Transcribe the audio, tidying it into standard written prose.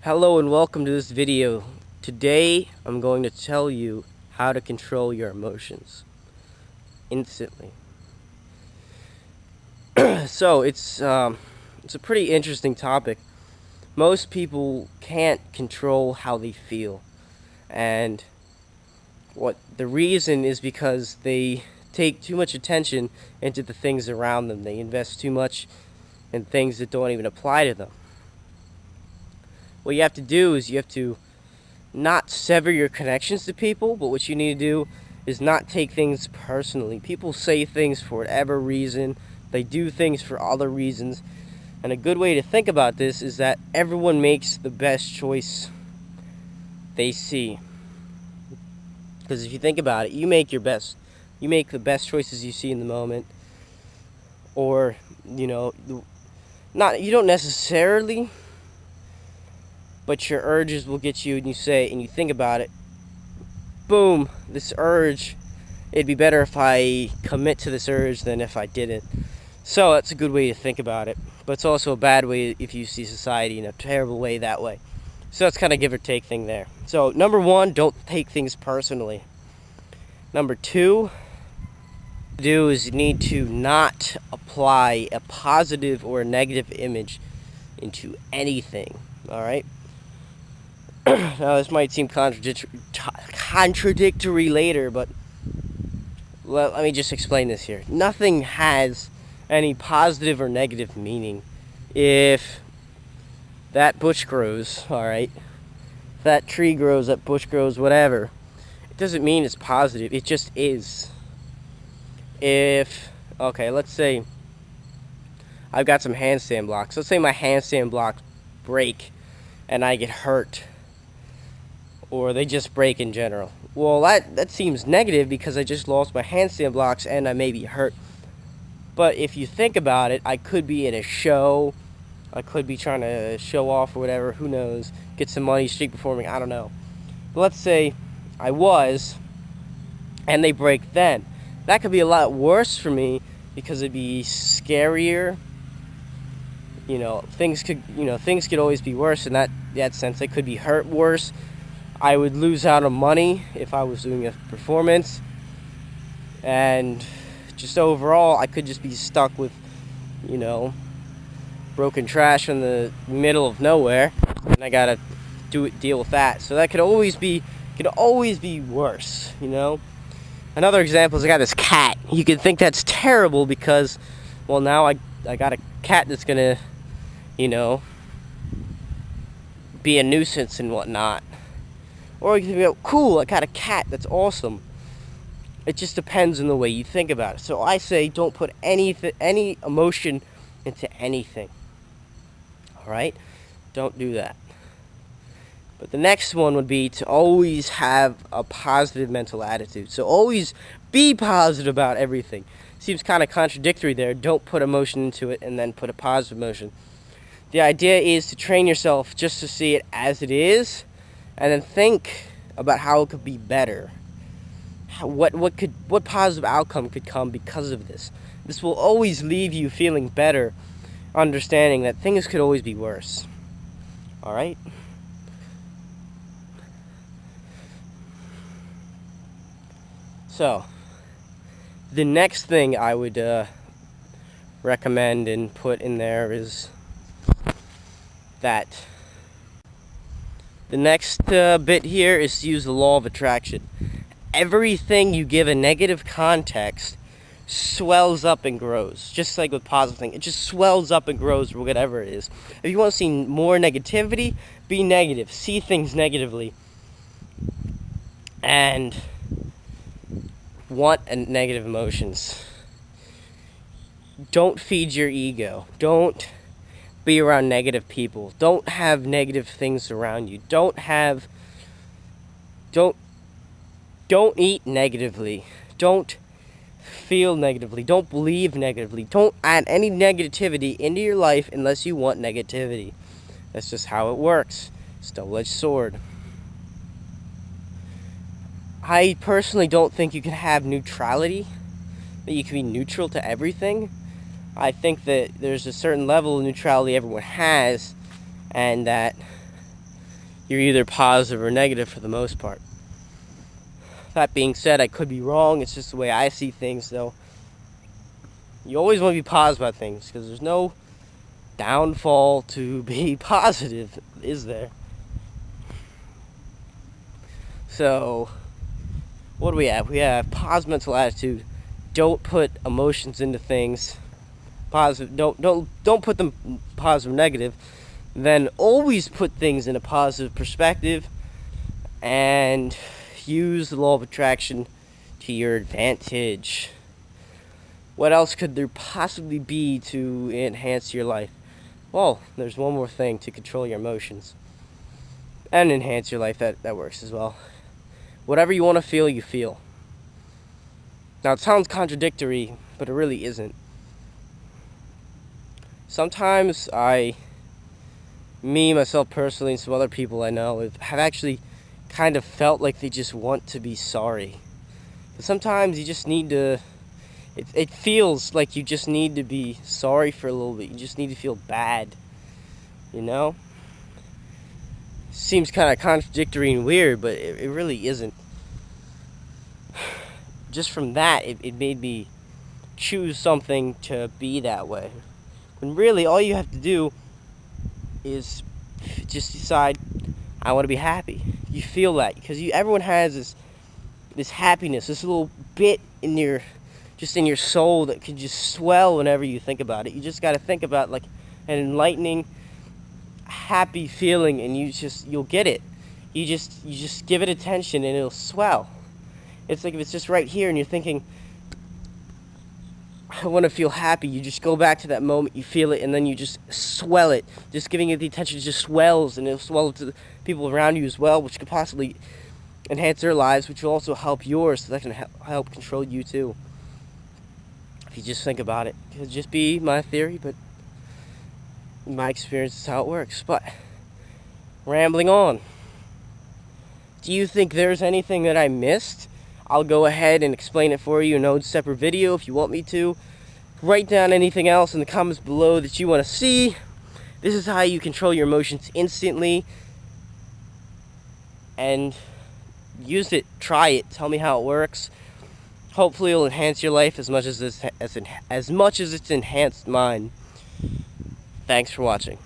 Hello and welcome to this video. Today I'm going to tell you how to control your emotions instantly. So it's a pretty interesting topic. Most people can't control how they feel, and what the reason is because they take too much attention into the things around them. They invest too much in things that don't even apply to them. What you have to do is you have to not sever your connections to people, but what you need to do is not take things personally. People say things for whatever reason. They do things for other reasons. And a good way to think about this is that everyone makes the best choice they see. Because if you think about it, you make the best choices you see in the moment. Or, you don't necessarily, but your urges will get you, and you think about it, boom, this urge, it'd be better if I commit to this urge than if I didn't. So that's a good way to think about it, but it's also a bad way if you see society in a terrible way that way. So that's kind of give or take thing there. So number one, don't take things personally. Number two, you need to not apply a positive or a negative image into anything. All right. Now this might seem contradictory later, but let me just explain this here. Nothing has any positive or negative meaning. If that bush grows, alright, that tree grows, that bush grows, whatever, it doesn't mean it's positive, it just is. Let's say I've got some handstand blocks. Let's say my handstand blocks break and I get hurt, or they just break in general. Well, that seems negative because I just lost my handstand blocks and I may be hurt. But if you think about it, I could be in a show, I could be trying to show off or whatever, who knows, get some money, street performing, I don't know. But let's say I was, and they break then. That could be a lot worse for me because it'd be scarier. Things could always be worse in that sense. I could be hurt worse. I would lose out on money if I was doing a performance, and just overall I could just be stuck with broken trash in the middle of nowhere, and I gotta deal with that. So that could always be worse. Another example is I got this cat. You could think that's terrible because, well, now I got a cat that's gonna be a nuisance and whatnot. Or you can go, cool, I got a cat, that's awesome. It just depends on the way you think about it. So I say don't put any emotion into anything. Alright? Don't do that. But the next one would be to always have a positive mental attitude. So always be positive about everything. Seems kind of contradictory there. Don't put emotion into it and then put a positive emotion. The idea is to train yourself just to see it as it is, and then think about how it could be better. What positive outcome could come because of this? This will always leave you feeling better, understanding that things could always be worse. Alright? So, the next thing I would recommend and put in there is that the next bit here is to use the law of attraction. Everything you give a negative context swells up and grows. Just like with positive thing, it just swells up and grows, or whatever it is. If you want to see more negativity, be negative. See things negatively. And want negative emotions. Don't feed your ego. Don't be around negative people. Don't have negative things around you. Don't eat negatively. Don't feel negatively. Don't believe negatively. Don't add any negativity into your life unless you want negativity. That's just how it works. It's a double-edged sword. I personally don't think you can have neutrality, that you can be neutral to everything. I think that there's a certain level of neutrality everyone has, and that you're either positive or negative for the most part. That being said, I could be wrong. It's just the way I see things, though. You always want to be positive about things, because there's no downfall to be positive, is there? So, what do we have? We have positive mental attitude. Don't put emotions into things. Positive. Don't put them positive or negative. Then always put things in a positive perspective, and use the law of attraction to your advantage. What else could there possibly be to enhance your life? Well, there's one more thing to control your emotions and enhance your life. That works as well. Whatever you want to feel, you feel. Now, it sounds contradictory, but it really isn't. Sometimes myself personally, and some other people I know have actually kind of felt like they just want to be sorry. But sometimes you just need to, it feels like you just need to be sorry for a little bit. You just need to feel bad, you know? Seems kind of contradictory and weird, but it really isn't. Just from that, it made me choose something to be that way. When really all you have to do is just decide, I want to be happy. You feel that, because everyone has this happiness, this little bit in your soul that can just swell whenever you think about it. You just got to think about like an enlightening, happy feeling, and you'll get it. You just give it attention and it'll swell. It's like if it's just right here and you're thinking, I want to feel happy, you just go back to that moment, you feel it, and then you just swell it. Just giving it the attention just swells, and it'll swell to the people around you as well, which could possibly enhance their lives, which will also help yours, so that can help control you too. If you just think about it. It could just be my theory, but my experience is how it works. But, rambling on. Do you think there's anything that I missed? I'll go ahead and explain it for you in a separate video if you want me to. Write down anything else in the comments below that you want to see. This is how you control your emotions instantly. And use it, try it, tell me how it works. Hopefully it'll enhance your life as much as it's enhanced mine. Thanks for watching.